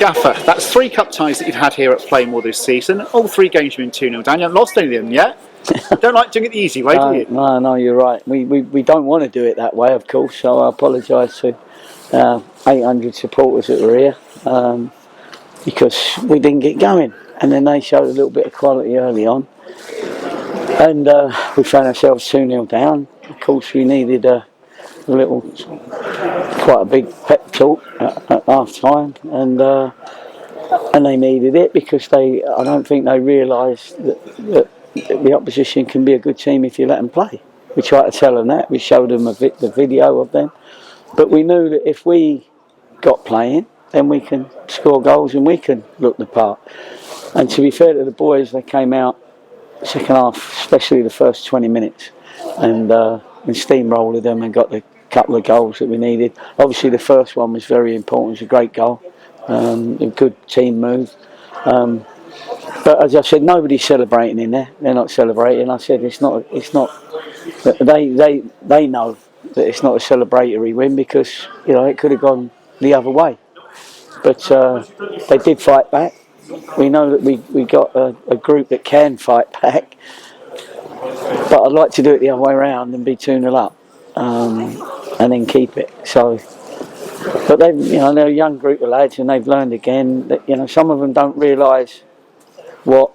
Gaffer, that's 3 cup ties that you've had here at Playmore this season. All 3 games you've been 2-0 down. You haven't lost any of them yet. Don't like doing it the easy way, do you? No, you're right. We don't want to do it that way, of course, so I apologise to 800 supporters that were here because we didn't get going. And then they showed a little bit of quality early on. And we found ourselves 2-0 down. Of course, we needed quite a big pep talk at half time, and they needed it because I don't think they realised that the opposition can be a good team if you let them play. We tried to tell them that. We showed them the video of them, but we knew that if we got playing, then we can score goals and we can look the part. And to be fair to the boys, they came out second half, especially the first 20 minutes, and steamrolled them and got the couple of goals that we needed. Obviously the first one was very important. It was a great goal, a good team move, but as I said, nobody's celebrating in there. They're not celebrating. I said it's not they know that it's not a celebratory win because it could have gone the other way, but they did fight back. We know that we got a group that can fight back, but I'd like to do it the other way around and be 2-0 up and then keep it. So, but they're a young group of lads and they've learned again that some of them don't realise what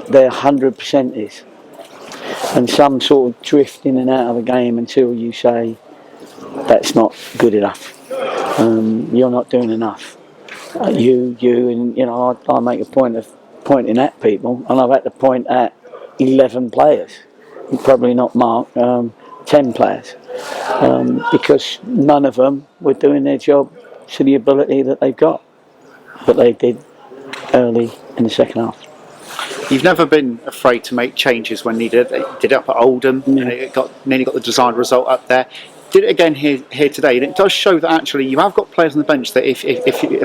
their 100% is, and some sort of drift in and out of the game until you say that's not good enough. You're not doing enough. And I make a point of pointing at people, and I've had to point at 11 players, probably not Mark, 10 players, because none of them were doing their job to the ability that they've got, but they did early in the second half. You've never been afraid to make changes when needed. They did it up at Oldham, and it nearly got the desired result up there. Did it again here today, and it does show that actually you have got players on the bench that if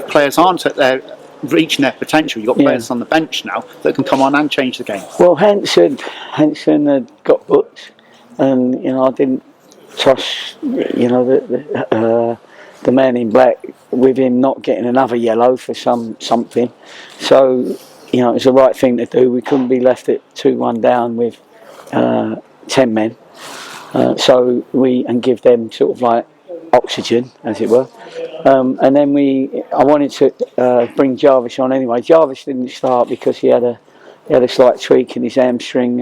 players aren't at their reaching their potential, you've got players on the bench now that can come on and change the game. Well, Hansen had got booked, and I didn't trust the man in black with him not getting another yellow for something. So it was the right thing to do. We couldn't be left at 2-1 down with 10 men. So and give them sort of like oxygen, as it were. And then I wanted to bring Jarvis on anyway. Jarvis didn't start because he had a slight tweak in his hamstring.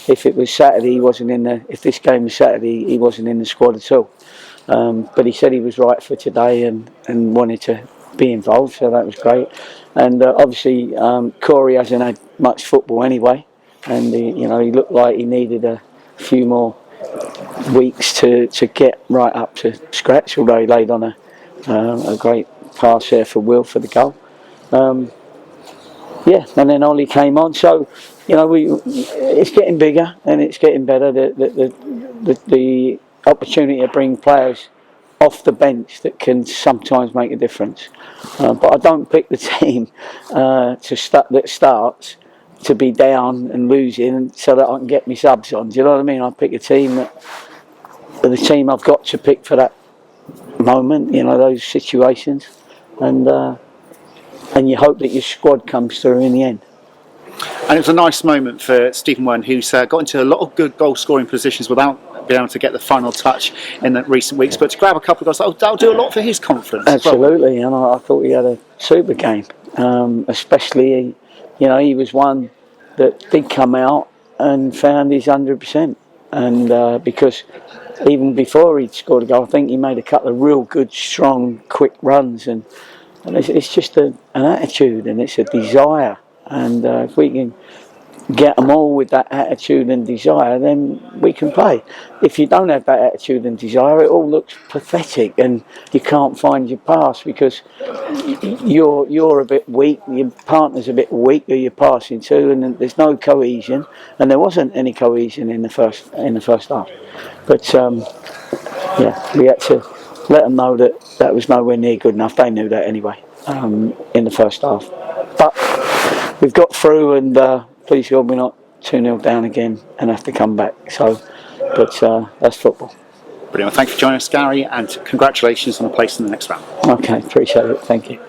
If it was Saturday, he wasn't in the. If this game was Saturday, he wasn't in the squad at all. But he said he was right for today and wanted to be involved, so that was great. And obviously, Corey hasn't had much football anyway, and he looked like he needed a few more weeks to get right up to scratch, although he laid on a great pass there for Will for the goal. And then Ollie came on, so it's getting bigger and it's getting better. The opportunity to bring players off the bench that can sometimes make a difference, but I don't pick the team that starts to be down and losing so that I can get my subs on. Do you know what I mean? I pick a team the team I've got to pick for that moment, those situations, and you hope that your squad comes through in the end. And it was a nice moment for Stephen Wern, who's got into a lot of good goal scoring positions without being able to get the final touch in the recent weeks, but to grab a couple of goals, that'll do a lot for his confidence. Absolutely, and I thought he had a super game, especially he was one that did come out and found his 100%, and because even before he'd scored a goal, I think he made a couple of real good, strong, quick runs, and it's just an attitude and it's a desire, and if we can get them all with that attitude and desire, then we can play. If you don't have that attitude and desire, it all looks pathetic and you can't find your pass because you're a bit weak, your partner's a bit weak who you're passing to, and there's no cohesion, and there wasn't any cohesion in the first half. But we had to let them know that was nowhere near good enough. They knew that anyway in the first half. But we've got through, and please God we're not 2-0 down again and have to come back. So, but that's football. Brilliant. Thank you for joining us, Gary, and congratulations on a place in the next round. Okay, appreciate it. Thank you.